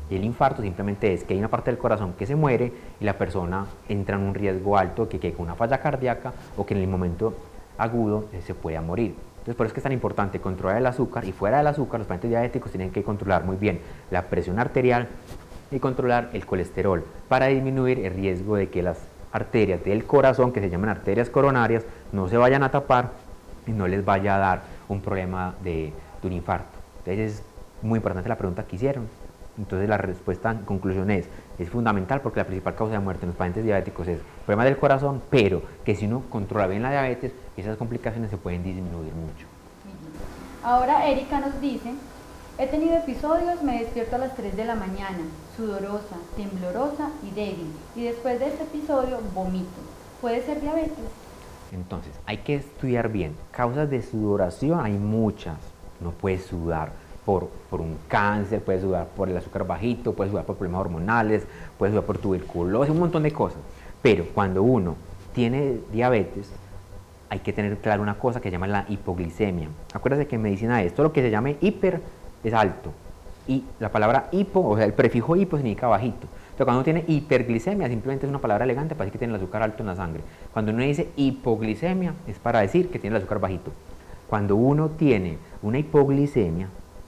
Y el infarto simplemente es que hay una parte del corazón que se muere y la persona entra en un riesgo alto que quede con una falla cardíaca o que en el momento agudo se pueda morir. Entonces, por eso es que es tan importante controlar el azúcar, y fuera del azúcar, los pacientes diabéticos tienen que controlar muy bien la presión arterial y controlar el colesterol para disminuir el riesgo de que las arterias del corazón, que se llaman arterias coronarias, no se vayan a tapar y no les vaya a dar un problema de un infarto. Entonces, es muy importante la pregunta que hicieron. Entonces, la respuesta en conclusión es fundamental, porque la principal causa de muerte en los pacientes diabéticos es problemas del corazón, pero que si uno controla bien la diabetes, esas complicaciones se pueden disminuir mucho. Ahora Erika nos dice, he tenido episodios, me despierto a las 3 de la mañana, sudorosa, temblorosa y débil, y después de este episodio vomito. ¿Puede ser diabetes? Entonces, hay que estudiar bien. Causas de sudoración hay muchas. No puede sudar por un cáncer, puede sudar por el azúcar bajito, puede sudar por problemas hormonales, puede sudar por tuberculosis, un montón de cosas. Pero cuando uno tiene diabetes, hay que tener claro una cosa que se llama la hipoglicemia. Acuérdense que en medicina todo lo que se llame hiper es alto. Y la palabra hipo, o sea, el prefijo hipo significa bajito. Entonces, cuando uno tiene hiperglicemia, simplemente es una palabra elegante para decir que tiene el azúcar alto en la sangre. Cuando uno dice hipoglicemia, es para decir que tiene el azúcar bajito. Cuando uno tiene una hipoglicemia,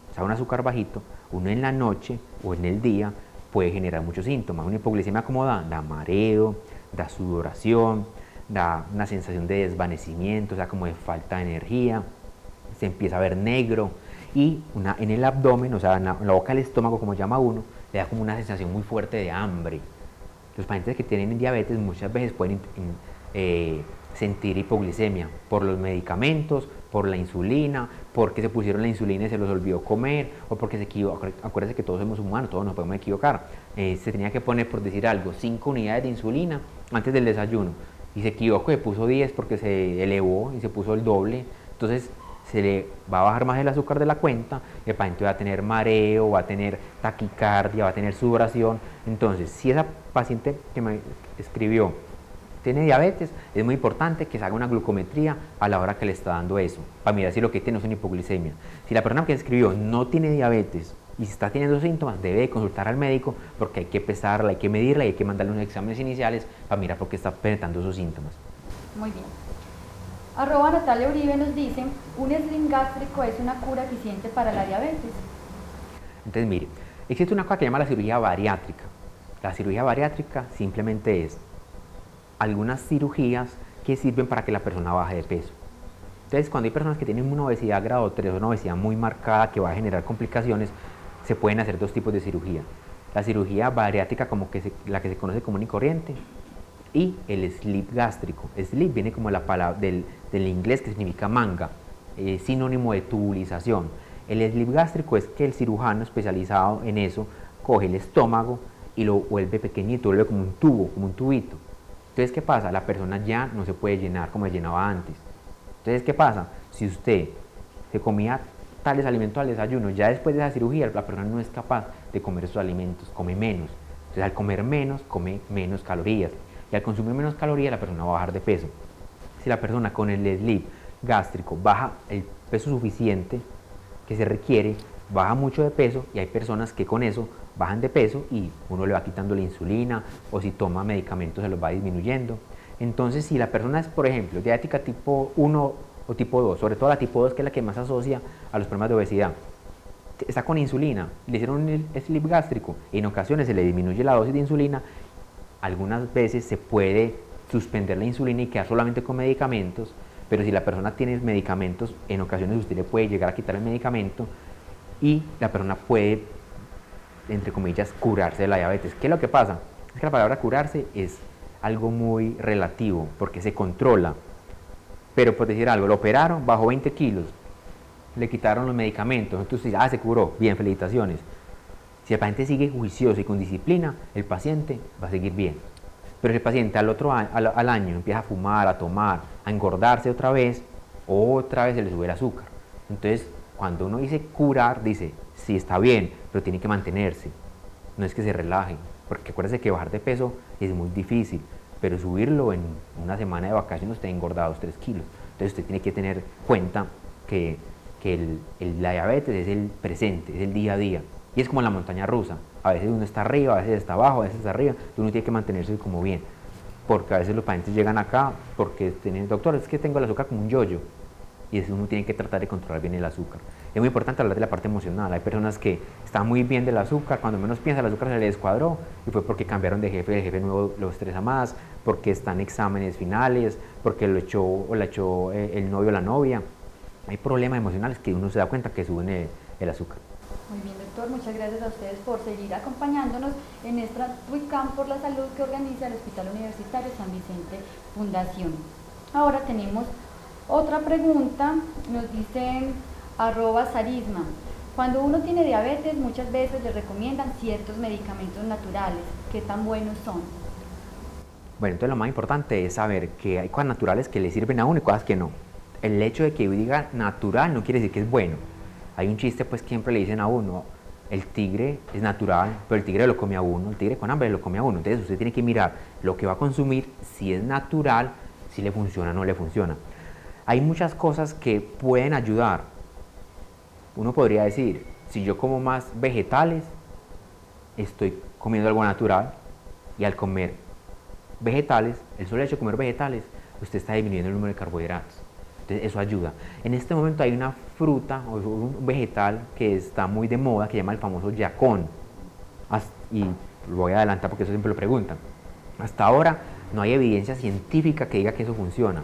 o sea, un azúcar bajito, uno en la noche o en el día puede generar muchos síntomas. Una hipoglicemia, ¿cómo da? Da mareo, da sudoración, da una sensación de desvanecimiento, o sea, como de falta de energía, se empieza a ver negro, y en el abdomen, o sea, en la boca del estómago, como llama uno, le da como una sensación muy fuerte de hambre. Los pacientes que tienen diabetes muchas veces pueden sentir hipoglicemia por los medicamentos, por la insulina, porque se pusieron la insulina y se los olvidó comer, o porque se equivocó. Acuérdense que todos somos humanos, todos nos podemos equivocar. Se tenía que poner, por decir algo, 5 unidades de insulina antes del desayuno, y se equivocó y puso 10 porque se elevó y se puso el doble. Entonces se le va a bajar más el azúcar de la cuenta, el paciente va a tener mareo, va a tener taquicardia, va a tener sudoración. Entonces, si esa paciente que me escribió tiene diabetes, es muy importante que se haga una glucometría a la hora que le está dando eso, para mirar si lo que tiene es una hipoglicemia. Si la persona que escribió no tiene diabetes y si está teniendo síntomas, debe consultar al médico, porque hay que pesarla, hay que medirla y hay que mandarle unos exámenes iniciales para mirar por qué está presentando esos síntomas. Muy bien. @Natalia Uribe nos dice, un sling gástrico es una cura eficiente para la diabetes. Entonces, mire, existe una cosa que se llama la cirugía bariátrica. La cirugía bariátrica simplemente es algunas cirugías que sirven para que la persona baje de peso. Entonces, cuando hay personas que tienen una obesidad grado 3 o una obesidad muy marcada que va a generar complicaciones, se pueden hacer dos tipos de cirugía. La cirugía bariátrica, la que se conoce común y corriente, y el slip gástrico. Slip viene como la palabra del inglés que significa manga, sinónimo de tubulización. El slip gástrico es que el cirujano especializado en eso coge el estómago y lo vuelve pequeñito, lo vuelve como un tubo, como un tubito. Entonces, ¿qué pasa? La persona ya no se puede llenar como se llenaba antes. Entonces, ¿qué pasa? Si usted se comía tales alimentos al desayuno, ya después de esa cirugía la persona no es capaz de comer esos alimentos, come menos. Entonces, al comer menos, come menos calorías. Y al consumir menos calorías, la persona va a bajar de peso. Si la persona con el slip gástrico baja el peso suficiente que se requiere, baja mucho de peso, y hay personas que con eso bajan de peso y uno le va quitando la insulina, o si toma medicamentos se los va disminuyendo. Entonces, si la persona es, por ejemplo, diabética tipo 1 o tipo 2, sobre todo la tipo 2, que es la que más asocia a los problemas de obesidad, está con insulina, le hicieron el slip gástrico, en ocasiones se le disminuye la dosis de insulina, algunas veces se puede suspender la insulina y quedar solamente con medicamentos, pero si la persona tiene medicamentos, en ocasiones usted le puede llegar a quitar el medicamento y la persona puede, entre comillas, curarse de la diabetes. ¿Qué es lo que pasa? Es que la palabra curarse es algo muy relativo, porque se controla. Pero por decir algo, lo operaron, bajó 20 kilos, le quitaron los medicamentos, entonces dice, se curó, bien, felicitaciones. Si el paciente sigue juicioso y con disciplina, el paciente va a seguir bien. Pero si el paciente al año empieza a fumar, a tomar, a engordarse otra vez se le sube el azúcar. Entonces, cuando uno dice curar, dice, sí, está bien, pero tiene que mantenerse. No es que se relaje, porque acuérdense que bajar de peso es muy difícil, pero subirlo en una semana de vacaciones usted ha engordado 3 kilos. Entonces usted tiene que tener cuenta que la diabetes es el presente, es el día a día. Y es como la montaña rusa. A veces uno está arriba, a veces está abajo, a veces está arriba. Uno tiene que mantenerse como bien. Porque a veces los pacientes llegan acá porque tienen, doctor, es que tengo el azúcar como un yoyo. Y eso uno tiene que tratar de controlar bien el azúcar. Es muy importante hablar de la parte emocional. Hay personas que están muy bien del azúcar, cuando menos piensa el azúcar se le descuadró y fue porque cambiaron de jefe, el jefe nuevo lo estresa más, porque están exámenes finales, porque lo echó o la echó el novio o la novia. Hay problemas emocionales que uno se da cuenta que suben el azúcar. Muy bien, doctor, muchas gracias a ustedes por seguir acompañándonos en esta WICAM por la salud que organiza el Hospital Universitario San Vicente Fundación. Ahora tenemos otra pregunta, nos dicen @sarisma. Cuando uno tiene diabetes, muchas veces le recomiendan ciertos medicamentos naturales. ¿Qué tan buenos son? Bueno, entonces lo más importante es saber que hay cosas naturales que le sirven a uno y cosas que no. El hecho de que diga natural no quiere decir que es bueno. Hay un chiste pues que siempre le dicen a uno, el tigre es natural, pero el tigre lo come a uno, el tigre con hambre lo come a uno. Entonces usted tiene que mirar lo que va a consumir, si es natural, si le funciona o no le funciona. Hay muchas cosas que pueden ayudar. Uno podría decir, si yo como más vegetales, estoy comiendo algo natural, y al comer vegetales, el solo hecho de comer vegetales, usted está disminuyendo el número de carbohidratos. Entonces eso ayuda. En este momento hay una fruta o un vegetal que está muy de moda, que se llama el famoso yacón. Y lo voy a adelantar porque eso siempre lo preguntan. Hasta ahora no hay evidencia científica que diga que eso funciona.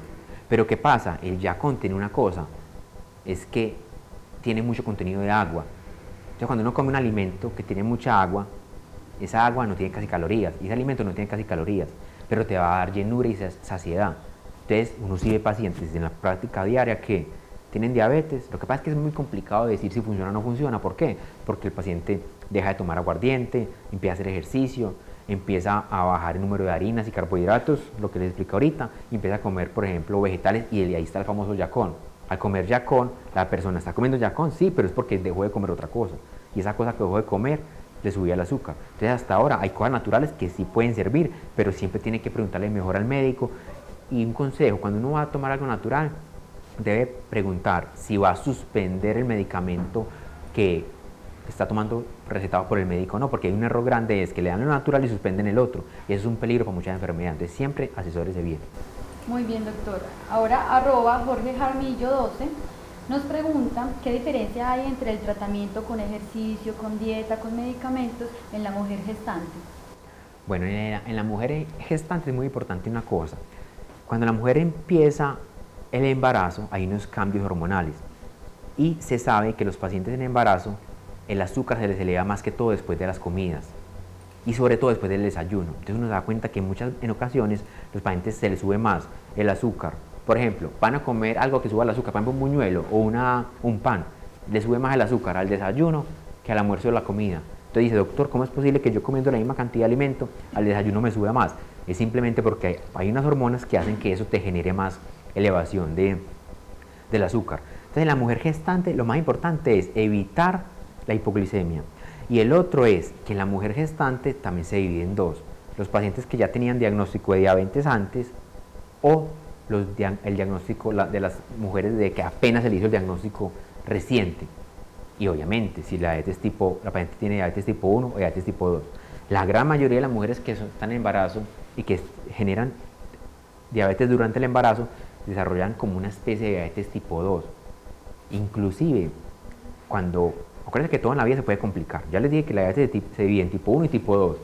Pero ¿qué pasa? El yacón tiene una cosa, es que tiene mucho contenido de agua. Entonces cuando uno come un alimento que tiene mucha agua, esa agua no tiene casi calorías, y ese alimento no tiene casi calorías, pero te va a dar llenura y saciedad. Entonces uno sí ve pacientes en la práctica diaria que tienen diabetes. Lo que pasa es que es muy complicado decir si funciona o no funciona. ¿Por qué? Porque el paciente deja de tomar aguardiente, empieza a hacer ejercicio, empieza a bajar el número de harinas y carbohidratos, lo que les explico ahorita, y empieza a comer, por ejemplo, vegetales, y ahí está el famoso yacón. Al comer yacón, la persona está comiendo yacón, sí, pero es porque dejó de comer otra cosa, y esa cosa que dejó de comer le subía el azúcar. Entonces hasta ahora hay cosas naturales que sí pueden servir, pero siempre tiene que preguntarle mejor al médico. Y un consejo, cuando uno va a tomar algo natural, debe preguntar si va a suspender el medicamento que está tomando recetado por el médico o no, porque hay un error grande, es que le dan lo natural y suspenden el otro, y eso es un peligro para muchas enfermedades. Entonces siempre asesórese bien. Muy bien, doctor. Ahora @Jorge Jaramillo 12 nos pregunta qué diferencia hay entre el tratamiento con ejercicio, con dieta, con medicamentos en la mujer gestante. Bueno, en la mujer gestante es muy importante una cosa. Cuando la mujer empieza el embarazo, hay unos cambios hormonales y se sabe que los pacientes en embarazo el azúcar se les eleva más que todo después de las comidas y sobre todo después del desayuno. Entonces uno se da cuenta que en ocasiones los pacientes se les sube más el azúcar. Por ejemplo, van a comer algo que suba el azúcar, por ejemplo un buñuelo o un pan, le sube más el azúcar al desayuno que al almuerzo o la comida. Entonces dice, doctor, ¿cómo es posible que yo comiendo la misma cantidad de alimento al desayuno me suba más? Es simplemente porque hay unas hormonas que hacen que eso te genere más elevación del azúcar. Entonces en la mujer gestante lo más importante es evitar la hipoglicemia. Y el otro es que la mujer gestante también se divide en dos. Los pacientes que ya tenían diagnóstico de diabetes antes o el diagnóstico de las mujeres de que apenas se le hizo el diagnóstico reciente. Y obviamente, si la paciente tiene diabetes tipo 1 o diabetes tipo 2. La gran mayoría de las mujeres que están en embarazo y que generan diabetes durante el embarazo desarrollan como una especie de diabetes tipo 2. Inclusive, acuérdense que todo en la vida se puede complicar. Ya les dije que la diabetes se divide en tipo 1 y tipo 2.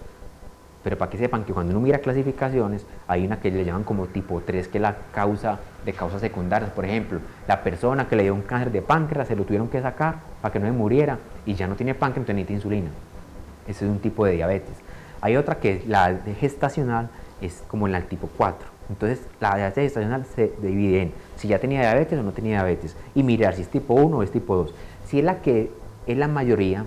Pero para que sepan que cuando uno mira clasificaciones, hay una que le llaman como tipo 3, que es la causa de causas secundarias. Por ejemplo, la persona que le dio un cáncer de páncreas, se lo tuvieron que sacar para que no se muriera y ya no tiene páncreas, entonces necesita insulina. Ese es un tipo de diabetes. Hay otra que es la gestacional, es como la tipo 4. Entonces, la diabetes gestacional se divide en si ya tenía diabetes o no tenía diabetes y mirar si es tipo 1 o es tipo 2. Si es la que es la mayoría,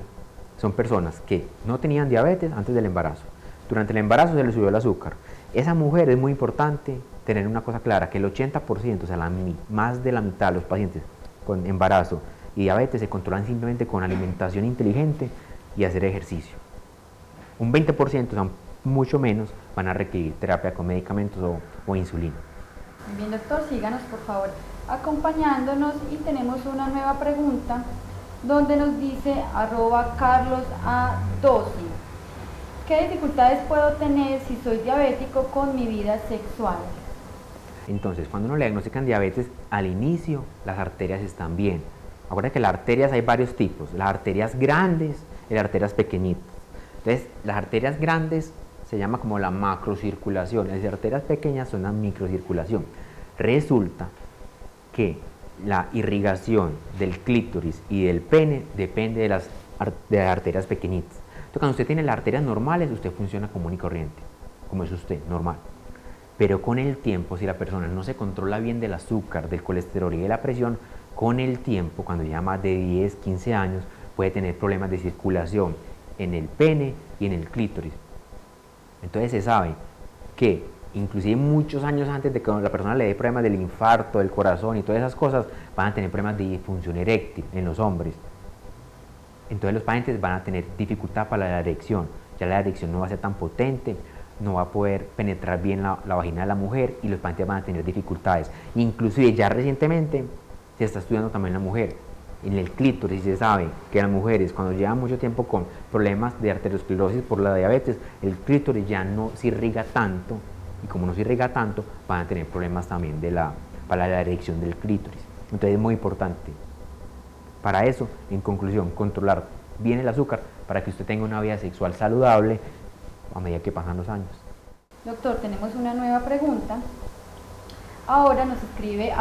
son personas que no tenían diabetes antes del embarazo. Durante el embarazo se le subió el azúcar. Esa mujer es muy importante tener una cosa clara, que el 80%, o sea, más de la mitad de los pacientes con embarazo y diabetes se controlan simplemente con alimentación inteligente y hacer ejercicio. Un 20%, o sea, mucho menos, van a requerir terapia con medicamentos o insulina. Muy bien, doctor, síganos por favor acompañándonos y tenemos una nueva pregunta donde nos dice @CarlosA12. ¿Qué dificultades puedo tener si soy diabético con mi vida sexual? Entonces, cuando uno le diagnostican diabetes, al inicio las arterias están bien. Acuérdense que las arterias hay varios tipos, las arterias grandes y las arterias pequeñitas. Entonces, las arterias grandes se llama como la macrocirculación, las arterias pequeñas son la microcirculación. Resulta que la irrigación del clítoris y del pene depende de las arterias pequeñitas. Entonces, cuando usted tiene las arterias normales, usted funciona común y corriente, como es usted, normal. Pero con el tiempo, si la persona no se controla bien del azúcar, del colesterol y de la presión, con el tiempo, cuando ya más de 10, 15 años, puede tener problemas de circulación en el pene y en el clítoris. Entonces se sabe que inclusive muchos años antes de que la persona le dé problemas del infarto, del corazón y todas esas cosas, van a tener problemas de disfunción eréctil en los hombres. Entonces los pacientes van a tener dificultad para la erección, ya la erección no va a ser tan potente, no va a poder penetrar bien la vagina de la mujer y los pacientes van a tener dificultades. Inclusive ya recientemente se está estudiando también la mujer. En el clítoris se sabe que las mujeres cuando llevan mucho tiempo con problemas de arteriosclerosis por la diabetes, el clítoris ya no se irriga tanto y como no se irriga tanto van a tener problemas también para la erección del clítoris. Entonces es muy importante. Para eso, en conclusión, controlar bien el azúcar para que usted tenga una vida sexual saludable a medida que pasan los años. Doctor, tenemos una nueva pregunta. Ahora nos escribe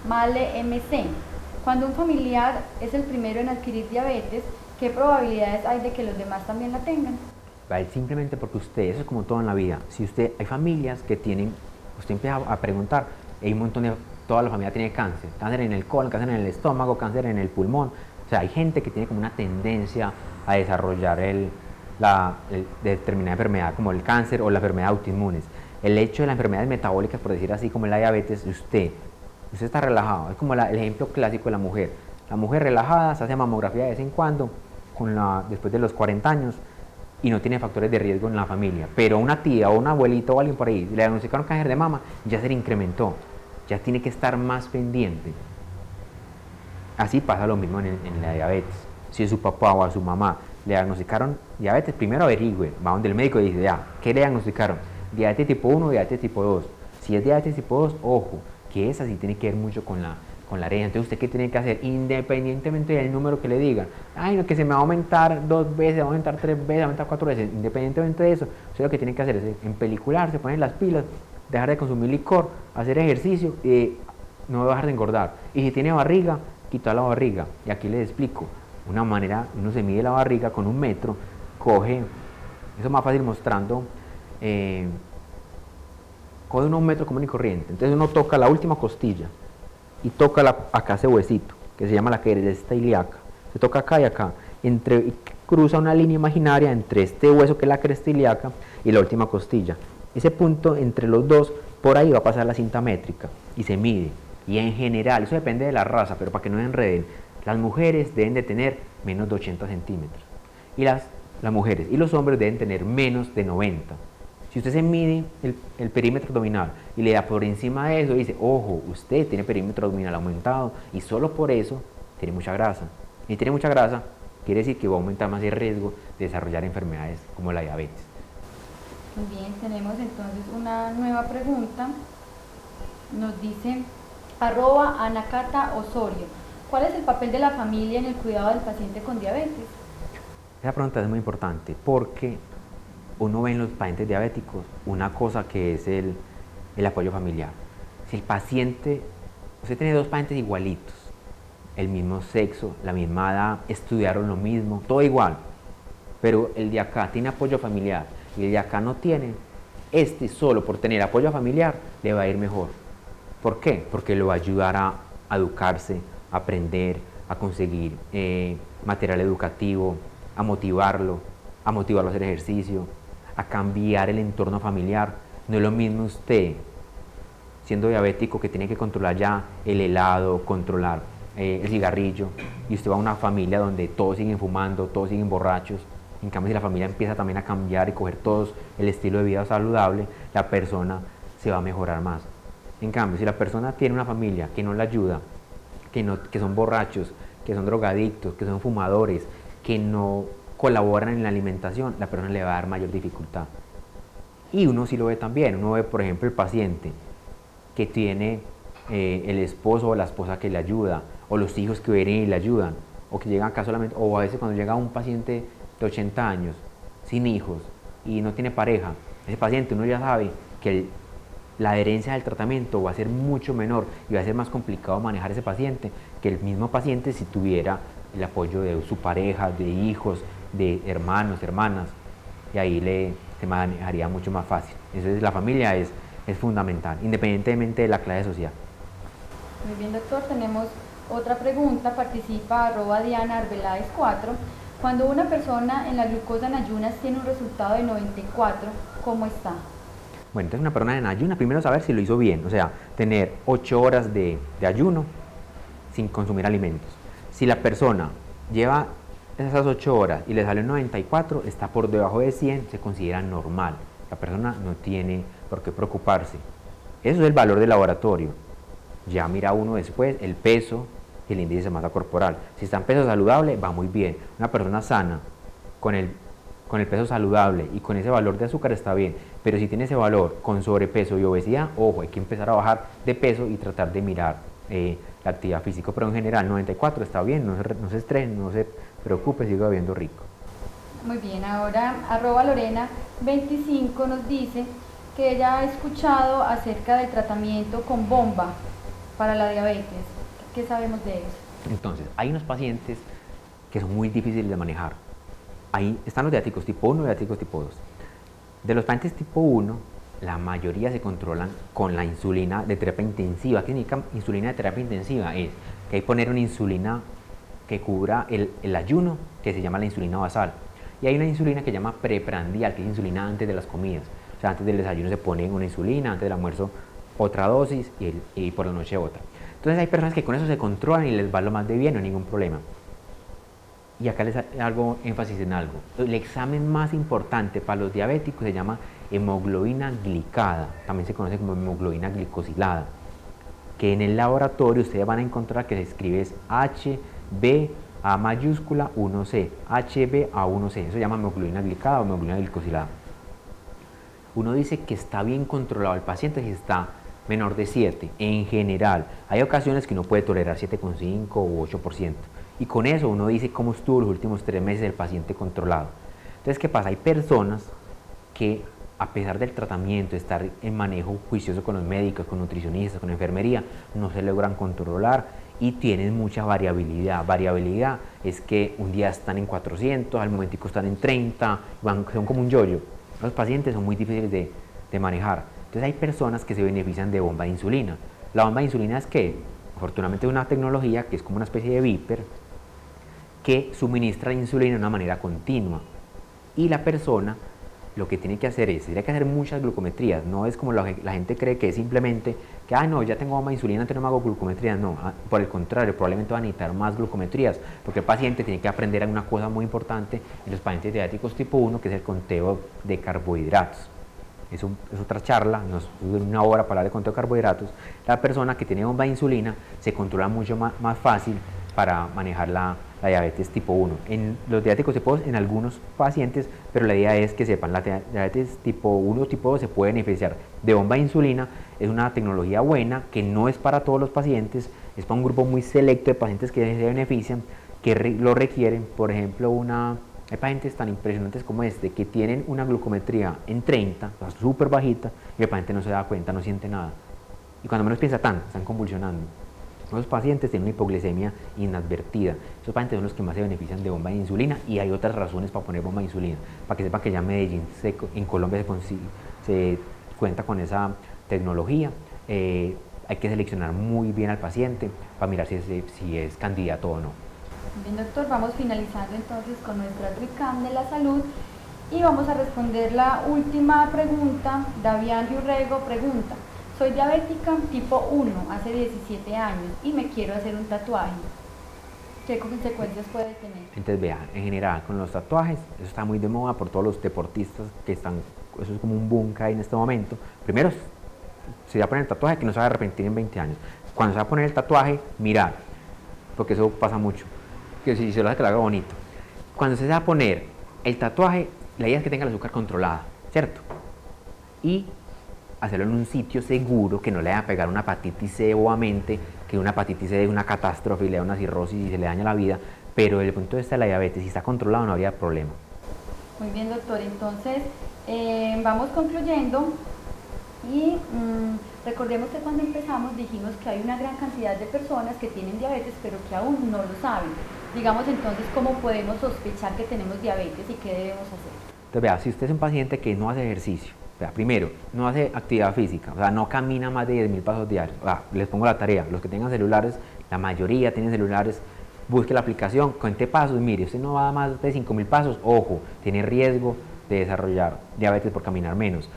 @malemc. Cuando un familiar es el primero en adquirir diabetes, ¿qué probabilidades hay de que los demás también la tengan? Simplemente porque usted, eso es como todo en la vida, si usted, hay familias que tienen, usted empieza a preguntar, hay un montón de, toda la familia tiene cáncer, cáncer en el colon, cáncer en el estómago, cáncer en el pulmón, o sea, hay gente que tiene como una tendencia a desarrollar determinada enfermedad como el cáncer o la enfermedad autoinmunes. El hecho de las enfermedades metabólicas, por decir así, como la diabetes, usted está relajado, es como el ejemplo clásico de la mujer. La mujer relajada se hace mamografía de vez en cuando, después de los 40 años, y no tiene factores de riesgo en la familia. Pero una tía o un abuelito o alguien por ahí le diagnosticaron cáncer de mama, ya se le incrementó, ya tiene que estar más pendiente. Así pasa lo mismo en la diabetes. Si a su papá o a su mamá le diagnosticaron diabetes, primero averigüe, va donde el médico y dice, ya, ¿qué le diagnosticaron? ¿Diabetes tipo 1 o diabetes tipo 2? Si es diabetes tipo 2, ojo, que esa sí tiene que ver mucho con con la herencia. Entonces, ¿usted qué tiene que hacer? Independientemente del número que le digan, ay, no, que se me va a aumentar 2 veces, va a aumentar 3 veces, va a aumentar 4 veces, independientemente de eso, usted lo que tiene que hacer es empelicularse, poner las pilas, dejar de consumir licor, hacer ejercicio y no dejar de engordar. Y si tiene barriga, quitar la barriga. Y aquí les explico una manera: uno se mide la barriga con 1 metro, coge, eso es más fácil mostrando, coge 1 metro común y corriente. Entonces uno toca la última costilla y toca acá ese huesito, que se llama la cresta ilíaca. Se toca acá y acá, cruza una línea imaginaria entre este hueso que es la cresta ilíaca y la última costilla. Ese punto entre los dos, por ahí va a pasar la cinta métrica y se mide. Y en general, eso depende de la raza, pero para que no se enreden, las mujeres deben de tener menos de 80 centímetros. Y las mujeres y los hombres deben tener menos de 90. Si usted se mide el perímetro abdominal y le da por encima de eso, dice, ojo, usted tiene perímetro abdominal aumentado y solo por eso tiene mucha grasa. Y tiene mucha grasa, quiere decir que va a aumentar más el riesgo de desarrollar enfermedades como la diabetes. Muy bien, tenemos entonces una nueva pregunta. Nos dice @Anacata Osorio: ¿cuál es el papel de la familia en el cuidado del paciente con diabetes? Esa pregunta es muy importante porque uno ve en los pacientes diabéticos una cosa que es el apoyo familiar. Si el paciente, usted tiene 2 pacientes igualitos, el mismo sexo, la misma edad, estudiaron lo mismo, todo igual, pero el de acá tiene apoyo familiar y el de acá no tiene, solo por tener apoyo familiar le va a ir mejor. ¿Por qué? Porque lo va a ayudar a educarse, a aprender, a conseguir material educativo, a motivarlo a hacer ejercicio, a cambiar el entorno familiar. No es lo mismo usted siendo diabético que tiene que controlar ya el helado, controlar el cigarrillo, y usted va a una familia donde todos siguen fumando, todos siguen borrachos. En cambio, si la familia empieza también a cambiar y coger todos el estilo de vida saludable, la persona se va a mejorar más. En cambio, si la persona tiene una familia que no la ayuda, que son borrachos, que son drogadictos, que son fumadores, que no colaboran en la alimentación, la persona le va a dar mayor dificultad. Y uno sí lo ve también, uno ve por ejemplo el paciente que tiene el esposo o la esposa que le ayuda, o los hijos que vienen y le ayudan, o que llegan acá solamente, o a veces cuando llega un paciente de 80 años, sin hijos, y no tiene pareja, ese paciente uno ya sabe que la adherencia del tratamiento va a ser mucho menor y va a ser más complicado manejar ese paciente que el mismo paciente si tuviera el apoyo de su pareja, de hijos, de hermanos, hermanas, y ahí se manejaría mucho más fácil. Entonces la familia es fundamental, independientemente de la clase social. Muy bien, doctor, tenemos otra pregunta. Participa @Diana Arbeláez 4. Cuando una persona en la glucosa en ayunas tiene un resultado de 94, ¿cómo está? Bueno, entonces una persona en ayunas, primero saber si lo hizo bien, o sea, tener 8 horas de ayuno sin consumir alimentos. Si la persona lleva esas 8 horas y le sale un 94, está por debajo de 100, se considera normal. La persona no tiene por qué preocuparse. Eso es el valor del laboratorio. Ya mira uno después el peso y el índice de masa corporal. Si está en peso saludable, va muy bien. Una persona sana, con el peso saludable y con ese valor de azúcar está bien. Pero si tiene ese valor con sobrepeso y obesidad, ojo, hay que empezar a bajar de peso y tratar de mirar la actividad física. Pero en general, 94 está bien, no se estresen, no se preocupe, siga bebiendo rico. Muy bien, ahora @Lorena25 nos dice que ella ha escuchado acerca del tratamiento con bomba para la diabetes. ¿Qué sabemos de eso? Entonces, hay unos pacientes que son muy difíciles de manejar. Ahí están los diabéticos tipo 1 y diabéticos tipo 2. De los pacientes tipo 1, la mayoría se controlan con la insulina de terapia intensiva. ¿Qué significa insulina de terapia intensiva? Es que hay que poner una insulina que cubra el ayuno, que se llama la insulina basal. Y hay una insulina que se llama preprandial, que es insulina antes de las comidas. O sea, antes del desayuno se pone una insulina, antes del almuerzo otra dosis y por la noche otra. Entonces hay personas que con eso se controlan y les va lo más de bien, no hay ningún problema. Y acá les hago énfasis en algo. El examen más importante para los diabéticos se llama hemoglobina glicada, también se conoce como hemoglobina glicosilada, que en el laboratorio ustedes van a encontrar que se escribe es HbA mayúscula 1C, HbA1C, eso se llama hemoglobina glicada o hemoglobina glicosilada. Uno dice que está bien controlado el paciente si está menor de 7 en general. Hay ocasiones que uno puede tolerar 7,5 u 8%. Y con eso uno dice cómo estuvo los últimos 3 meses el paciente controlado. Entonces, ¿qué pasa? Hay personas que a pesar del tratamiento, de estar en manejo juicioso con los médicos, con nutricionistas, con enfermería, no se logran controlar y tienen mucha variabilidad. Variabilidad es que un día están en 400, al momentico están en 30, son como un yo-yo. Los pacientes son muy difíciles de manejar. Entonces hay personas que se benefician de bomba de insulina. La bomba de insulina es que, afortunadamente, es una tecnología que es como una especie de Viper que suministra insulina de una manera continua. Y la persona lo que tiene que hacer es, tiene que hacer muchas glucometrías, no es como la gente cree que es simplemente que, no, ya tengo bomba de insulina, entonces no me hago glucometrías, no, por el contrario, probablemente va a necesitar más glucometrías, porque el paciente tiene que aprender una cosa muy importante en los pacientes diabéticos tipo 1, que es el conteo de carbohidratos. Es otra charla, no es una hora para hablar de conteo de carbohidratos. La persona que tiene bomba de insulina se controla mucho más fácil para manejar la diabetes tipo 1. En los diabéticos tipo 2, en algunos pacientes, pero la idea es que sepan, la diabetes tipo 1 o tipo 2 se puede beneficiar de bomba de insulina. Es una tecnología buena que no es para todos los pacientes, es para un grupo muy selecto de pacientes que se benefician, que lo requieren. Por ejemplo, hay pacientes tan impresionantes como este, que tienen una glucometría en 30, o sea, súper bajita, y el paciente no se da cuenta, no siente nada. Y cuando menos piensa, están convulsionando. Los pacientes tienen una hipoglicemia inadvertida. Esos pacientes son los que más se benefician de bomba de insulina, y hay otras razones para poner bomba de insulina. Para que sepan que ya en Medellín, en Colombia, se cuenta con esa tecnología. Hay que seleccionar muy bien al paciente para mirar si es candidato o no. Bien, doctor, vamos finalizando entonces con nuestra TWICAM de la salud y vamos a responder la última pregunta. Davián Riurrego pregunta: soy diabética tipo 1 hace 17 años y me quiero hacer un tatuaje. ¿Qué consecuencias puede tener? Entonces, vea, en general con los tatuajes, eso está muy de moda por todos los deportistas que están, eso es como un boom que hay en este momento. Primero, se va a poner el tatuaje que no se va a arrepentir en 20 años. Cuando se va a poner el tatuaje, mirar, porque eso pasa mucho, que si se lo hace que lo haga bonito. Cuando se va a poner el tatuaje, la idea es que tenga el azúcar controlada, ¿cierto? Y hacerlo en un sitio seguro, que no le vaya a pegar una hepatitis C bobamente, que una hepatitis C es una catástrofe y le da una cirrosis y se le daña la vida, pero desde el punto de vista de la diabetes, si está controlado, no habría problema. Muy bien, doctor, entonces vamos concluyendo y recordemos que cuando empezamos dijimos que hay una gran cantidad de personas que tienen diabetes pero que aún no lo saben. Digamos entonces cómo podemos sospechar que tenemos diabetes y qué debemos hacer. Entonces, vea, si usted es un paciente que no hace ejercicio, vea, primero, no hace actividad física, o sea, no camina más de 10.000 pasos diarios, les pongo la tarea, los que tengan celulares, la mayoría tienen celulares, busque la aplicación, cuente pasos, mire, usted no va a más de 5.000 pasos, ojo, tiene riesgo de desarrollar diabetes por caminar menos.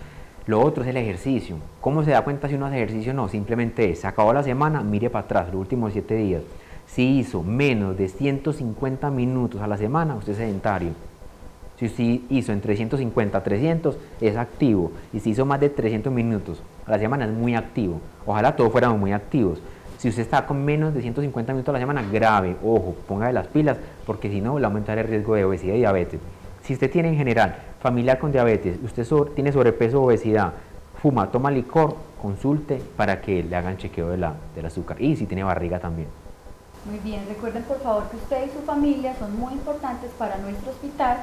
Lo otro es el ejercicio. ¿Cómo se da cuenta si uno hace ejercicio? No, simplemente se acabó la semana, mire para atrás, los últimos 7 días. Si hizo menos de 150 minutos a la semana, usted es sedentario. Si usted hizo entre 150 a 300, es activo. Y si hizo más de 300 minutos a la semana, es muy activo. Ojalá todos fuéramos muy activos. Si usted está con menos de 150 minutos a la semana, grave, ojo, ponga de las pilas, porque si no, va a aumentar el riesgo de obesidad y diabetes. Si usted tiene en general familiar con diabetes, usted tiene sobrepeso o obesidad, fuma, toma licor, consulte para que le hagan chequeo del azúcar, y si tiene barriga también. Muy bien, recuerden por favor que usted y su familia son muy importantes para nuestro hospital.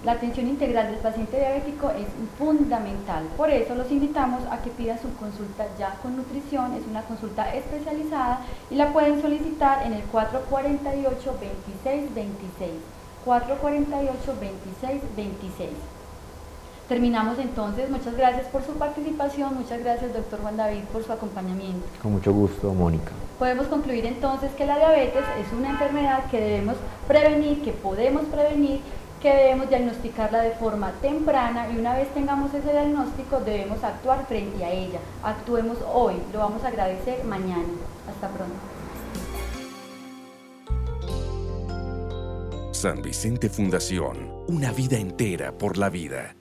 La atención integral del paciente diabético es fundamental, por eso los invitamos a que pidan su consulta ya con nutrición. Es una consulta especializada y la pueden solicitar en el 448-2626. 448-2626. Terminamos entonces. Muchas gracias por su participación. Muchas gracias, doctor Juan David, por su acompañamiento. Con mucho gusto, Mónica. Podemos concluir entonces que la diabetes es una enfermedad que debemos prevenir, que podemos prevenir, que debemos diagnosticarla de forma temprana, y una vez tengamos ese diagnóstico debemos actuar frente a ella. Actuemos hoy, lo vamos a agradecer mañana. Hasta pronto. San Vicente Fundación, una vida entera por la vida.